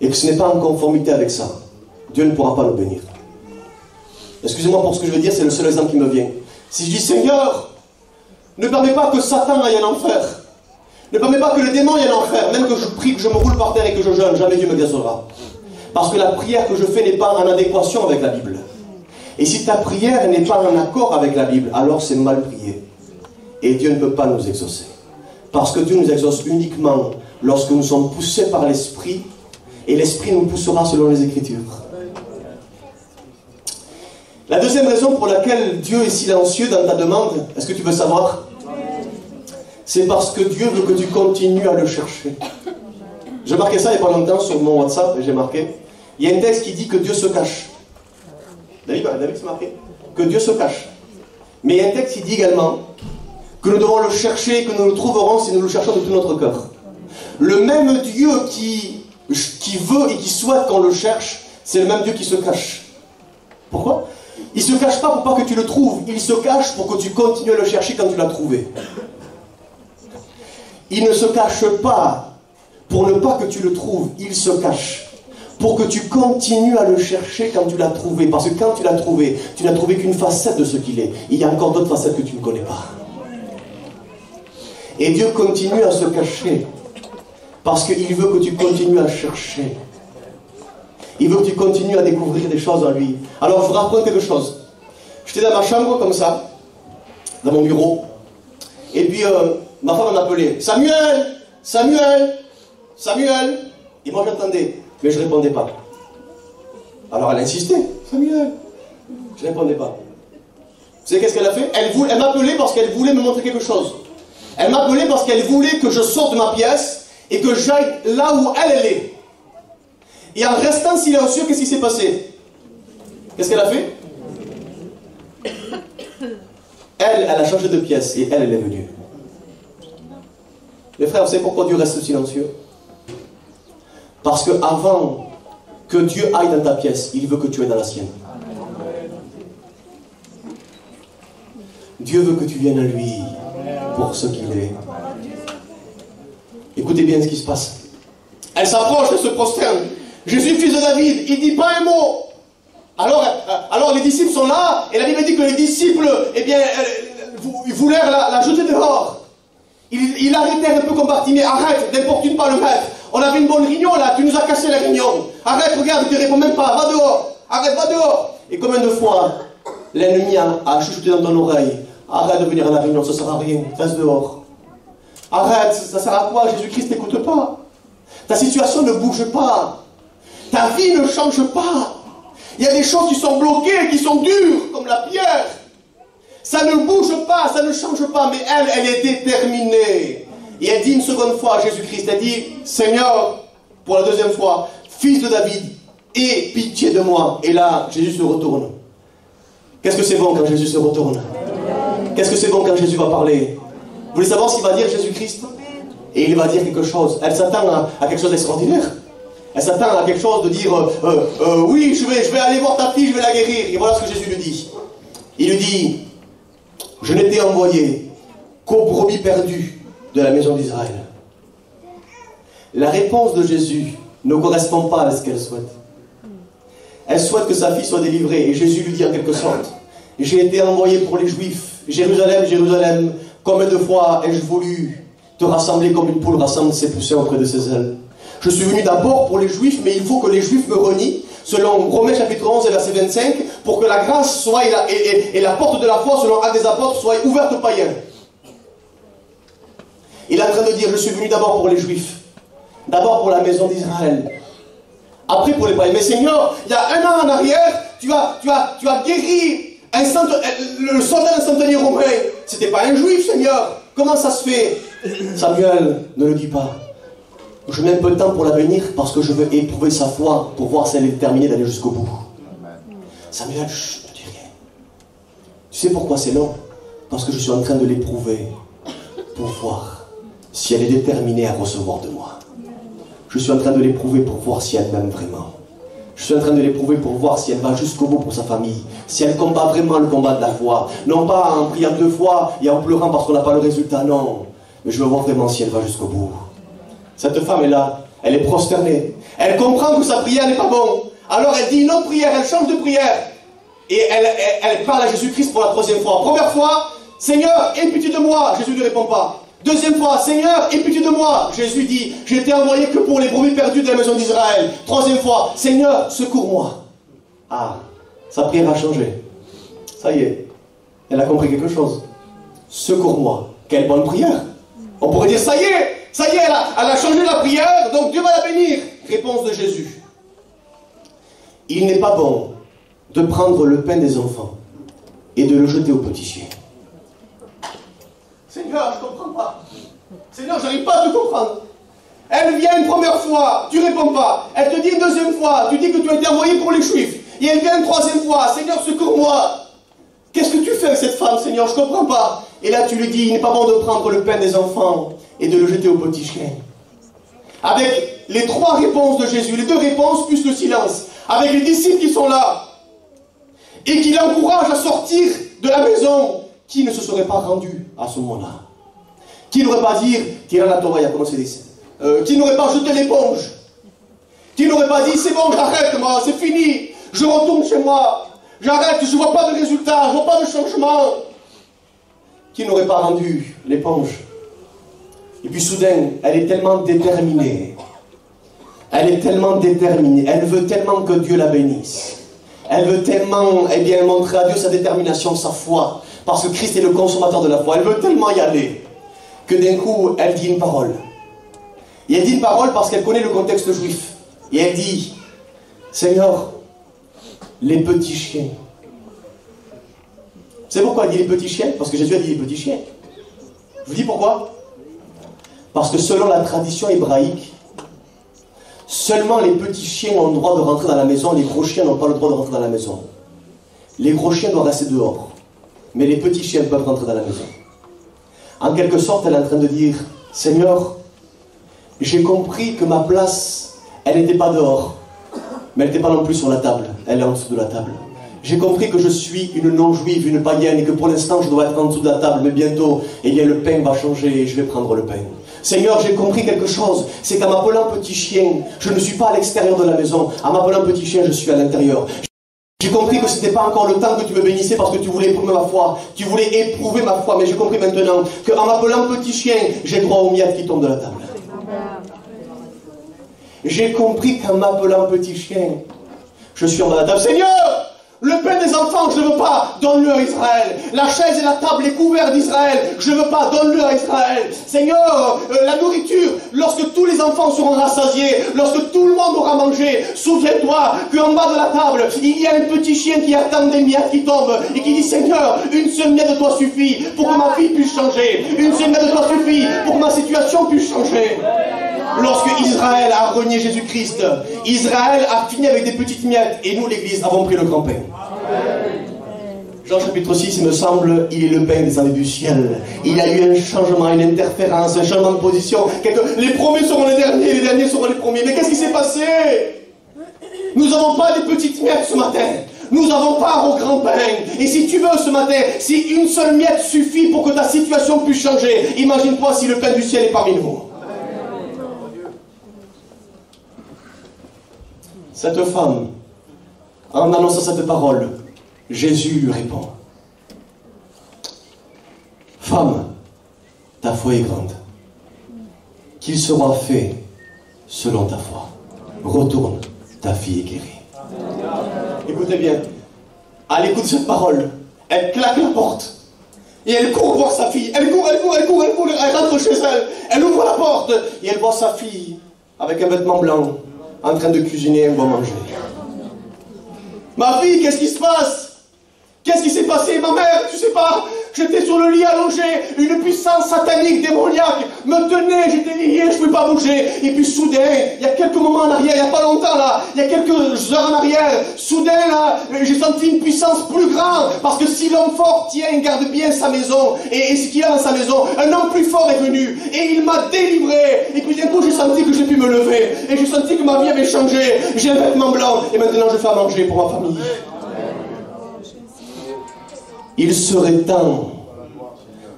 et que ce n'est pas en conformité avec ça, Dieu ne pourra pas nous bénir. Excusez-moi pour ce que je veux dire, c'est le seul exemple qui me vient. Si je dis, Seigneur, ne permets pas que Satan aille en enfer, ne permets pas que le démon aille en enfer, même que je prie, que je me roule par terre et que je jeûne, jamais Dieu me désolera. Parce que la prière que je fais n'est pas en adéquation avec la Bible. Et si ta prière n'est pas en accord avec la Bible, alors c'est mal prié. Et Dieu ne peut pas nous exaucer. Parce que Dieu nous exauce uniquement lorsque nous sommes poussés par l'Esprit, et l'Esprit nous poussera selon les Écritures. La deuxième raison pour laquelle Dieu est silencieux dans ta demande, est-ce que tu veux savoir? C'est parce que Dieu veut que tu continues à le chercher. J'ai marqué ça il n'y a pas longtemps sur mon WhatsApp, et j'ai marqué, il y a un texte qui dit que Dieu se cache. David c'est marqué? Que Dieu se cache. Mais il y a un texte qui dit également que nous devons le chercher, que nous le trouverons si nous le cherchons de tout notre cœur. Le même Dieu qui veut et qui souhaite qu'on le cherche, c'est le même Dieu qui se cache. Pourquoi? Il ne se cache pas pour pas que tu le trouves, il se cache pour que tu continues à le chercher quand tu l'as trouvé. Il ne se cache pas pour ne pas que tu le trouves, il se cache pour que tu continues à le chercher quand tu l'as trouvé. Parce que quand tu l'as trouvé, tu n'as trouvé qu'une facette de ce qu'il est. Il y a encore d'autres facettes que tu ne connais pas. Et Dieu continue à se cacher parce qu'il veut que tu continues à chercher. Il veut que tu continues à découvrir des choses en lui. Alors je vous raconte quelque chose. J'étais dans ma chambre comme ça, dans mon bureau, et puis ma femme m'appelait. Samuel, Samuel, Samuel. Et moi j'entendais, mais je ne répondais pas. Alors elle insistait. Samuel. Je ne répondais pas. Vous savez qu'est-ce qu'elle a fait? Elle m'appelait parce qu'elle voulait me montrer quelque chose. Elle m'appelait parce qu'elle voulait que je sorte de ma pièce et que j'aille là où elle est. Et en restant silencieux, qu'est-ce qui s'est passé? Qu'est-ce qu'elle a fait? Elle a changé de pièce et elle est venue. Les frères, vous savez pourquoi Dieu reste silencieux? Parce que avant que Dieu aille dans ta pièce, il veut que tu ailles dans la sienne. Dieu veut que tu viennes à lui pour ce qu'il est. Écoutez bien ce qui se passe. Elle s'approche, elle se prosterne. Je suis fils de David, il ne dit pas un mot. Alors les disciples sont là, et la Bible dit que les disciples, eh bien, ils voulaient la jeter dehors. Il arrêtait un peu comme Bartimée. Arrête, n'importune pas le maître. On avait une bonne réunion là, tu nous as cassé la réunion. Arrête, regarde, il ne te répond même pas, va dehors. Arrête, va dehors. Et combien de fois l'ennemi a chuchoté dans ton oreille? Arrête de venir à la réunion, ça ne sert à rien, reste dehors. Arrête, ça sert à quoi? Jésus-Christ n'écoute pas. Ta situation ne bouge pas. Ta vie ne change pas. Il y a des choses qui sont bloquées, qui sont dures, comme la pierre. Ça ne bouge pas, ça ne change pas, mais elle est déterminée. Et elle dit une seconde fois à Jésus-Christ, elle dit, Seigneur, pour la deuxième fois, fils de David, aie pitié de moi. Et là, Jésus se retourne. Qu'est-ce que c'est bon quand Jésus se retourne? Qu'est-ce que c'est bon quand Jésus va parler? Vous voulez savoir ce qu'il va dire Jésus-Christ? Et il va dire quelque chose. Elle s'attend à quelque chose d'extraordinaire. Elle s'attend à quelque chose de dire oui, je vais aller voir ta fille, je vais la guérir. Et voilà ce que Jésus lui dit. Il lui dit, je n'étais envoyé qu'aux brebis perdues de la maison d'Israël. La réponse de Jésus ne correspond pas à ce qu'elle souhaite. Elle souhaite que sa fille soit délivrée. Et Jésus lui dit en quelque sorte, j'ai été envoyé pour les Juifs. Jérusalem, Jérusalem, combien de fois ai-je voulu te rassembler comme une poule rassemble ses poussins auprès de ses ailes? Je suis venu d'abord pour les Juifs, mais il faut que les Juifs me renient, selon Romains chapitre 11 et verset 25, pour que la grâce soit et la porte de la foi, selon Actes des Apôtres, soit ouverte aux païens. Il est en train de dire, je suis venu d'abord pour les Juifs, d'abord pour la maison d'Israël, après pour les païens. Mais Seigneur, il y a 1 an en arrière, tu as guéri le soldat d'un centenier romain. C'était pas un Juif, Seigneur. Comment ça se fait? Samuel, ne le dis pas. Je mets un peu de temps pour la bénir parce que je veux éprouver sa foi pour voir si elle est déterminée d'aller jusqu'au bout. Samuel, ne dis rien. Tu sais pourquoi c'est long? Parce que je suis en train de l'éprouver pour voir si elle est déterminée à recevoir de moi. Je suis en train de l'éprouver pour voir si elle m'aime vraiment. Je suis en train de l'éprouver pour voir si elle va jusqu'au bout pour sa famille. Si elle combat vraiment le combat de la foi. Non pas en priant 2 fois et en pleurant parce qu'on n'a pas le résultat, non. Mais je veux voir vraiment si elle va jusqu'au bout. Cette femme est là, elle est prosternée. Elle comprend que sa prière n'est pas bonne. Alors elle dit une autre prière, elle change de prière. Et elle parle à Jésus-Christ pour la troisième fois. Première fois, Seigneur, aie pitié de moi. Jésus ne répond pas. Deuxième fois, Seigneur, aie pitié de moi. Jésus dit, j'ai été envoyé que pour les brebis perdues de la maison d'Israël. Troisième fois, Seigneur, secours-moi. Ah, sa prière a changé. Ça y est, elle a compris quelque chose. Secours-moi. Quelle bonne prière. On pourrait dire, ça y est, elle a changé la prière, donc Dieu va la bénir. Réponse de Jésus. Il n'est pas bon de prendre le pain des enfants et de le jeter aux petits chiens. Seigneur, je ne comprends pas. Seigneur, je n'arrive pas à te comprendre. Elle vient une première fois, tu ne réponds pas. Elle te dit une deuxième fois, tu dis que tu as été envoyé pour les Juifs. Et elle vient une troisième fois, Seigneur, secours-moi. Qu'est-ce que tu fais avec cette femme, Seigneur? Je ne comprends pas. Et là, tu lui dis, il n'est pas bon de prendre le pain des enfants et de le jeter aux petits chiens. Avec les trois réponses de Jésus, les deux réponses plus le silence, avec les disciples qui sont là, et qui l'encouragent à sortir de la maison, qui ne se serait pas rendu à ce moment-là? Qui n'aurait pas dit, tira la Torah, comment c'est dit, qui n'aurait pas jeté l'éponge? Qui n'aurait pas dit, c'est bon, j'arrête, moi, c'est fini, je retourne chez moi, j'arrête, je ne vois pas de résultat, je ne vois pas de changement? Qui n'aurait pas rendu l'éponge? Et puis soudain, elle est tellement déterminée. Elle est tellement déterminée. Elle veut tellement que Dieu la bénisse. Elle veut tellement, eh bien, montrer à Dieu sa détermination, sa foi. Parce que Christ est le consommateur de la foi. Elle veut tellement y aller que d'un coup, elle dit une parole. Et elle dit une parole parce qu'elle connaît le contexte juif. Et elle dit, Seigneur, les petits chiens. C'est pourquoi elle dit les petits chiens? Parce que Jésus a dit les petits chiens. Je vous dis pourquoi? Parce que selon la tradition hébraïque, seulement les petits chiens ont le droit de rentrer dans la maison, les gros chiens n'ont pas le droit de rentrer dans la maison. Les gros chiens doivent rester dehors, mais les petits chiens peuvent rentrer dans la maison. En quelque sorte, elle est en train de dire, Seigneur, j'ai compris que ma place, elle n'était pas dehors, mais elle n'était pas non plus sur la table, elle est en dessous de la table. J'ai compris que je suis une non-juive, une païenne, et que pour l'instant je dois être en dessous de la table, mais bientôt, eh bien, le pain va changer et je vais prendre le pain. Seigneur, j'ai compris quelque chose, c'est qu'en m'appelant petit chien, je ne suis pas à l'extérieur de la maison. En m'appelant petit chien, je suis à l'intérieur. J'ai compris que ce n'était pas encore le temps que tu me bénissais parce que tu voulais éprouver ma foi. Tu voulais éprouver ma foi, mais j'ai compris maintenant qu'en m'appelant petit chien, j'ai droit aux miettes qui tombent de la table. J'ai compris qu'en m'appelant petit chien, je suis en bas de la table. Seigneur, le pain des enfants, je ne veux pas, donne-le à Israël. La chaise et la table, les couverts d'Israël, je ne veux pas, donne-le à Israël. Seigneur, la nourriture, lorsque tous les enfants seront rassasiés, lorsque tout le monde aura mangé, souviens-toi qu'en bas de la table, il y a un petit chien qui attend des miettes qui tombent et qui dit, Seigneur, une seule miette de toi suffit pour que ma fille puisse changer. Une seule miette de toi suffit pour que ma situation puisse changer. Lorsque Israël a renié Jésus-Christ, Israël a fini avec des petites miettes et nous, l'Église, avons pris le grand pain. Jean chapitre 6, il me semble, il est le pain des années du ciel. Il y a eu un changement, une interférence, un changement de position. Les premiers seront les derniers seront les premiers. Mais qu'est-ce qui s'est passé? Nous n'avons pas des petites miettes ce matin. Nous avons part au grand pain. Et si tu veux ce matin, si une seule miette suffit pour que ta situation puisse changer, imagine-toi si le pain du ciel est parmi nous. Cette femme, en annonçant cette parole, Jésus lui répond, femme, ta foi est grande, qu'il sera fait selon ta foi. Retourne, ta fille est guérie. Écoutez bien, à l'écoute de cette parole, elle claque la porte et elle court voir sa fille. Elle court, elle rentre chez elle, elle ouvre la porte et elle voit sa fille avec un vêtement blanc en train de cuisiner un bon manger. Ma fille, qu'est-ce qui se passe? Qu'est-ce qui s'est passé? Ma mère, tu sais pas, j'étais sur le lit allongé, une puissance satanique, démoniaque, me tenait, j'étais lié, je ne pouvais pas bouger. Et puis soudain, il y a quelques moments en arrière, il n'y a pas longtemps là, il y a quelques heures en arrière, soudain là, j'ai senti une puissance plus grande, parce que si l'homme fort tient, garde bien sa maison, et ce qu'il y a dans sa maison, un homme plus fort est venu, et il m'a délivré. Et puis d'un coup, j'ai senti que j'ai pu me lever, et j'ai senti que ma vie avait changé. J'ai un vêtement blanc, et maintenant je fais à manger pour ma famille. Il serait temps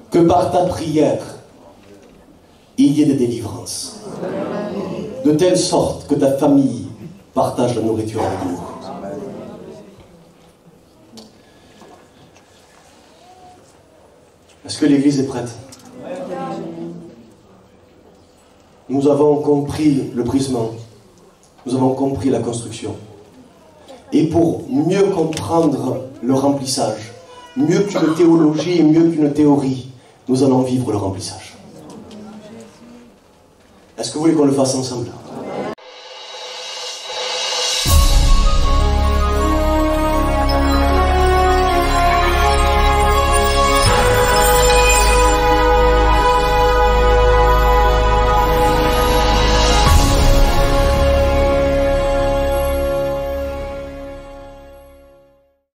que par ta prière, il y ait des délivrances. de telle sorte que ta famille partage la nourriture avec nous. Est-ce que l'Église est prête? Nous avons compris le brisement. Nous avons compris la construction. Et pour mieux comprendre le remplissage, mieux qu'une théologie et mieux qu'une théorie, nous allons vivre le remplissage. Est-ce que vous voulez qu'on le fasse ensemble?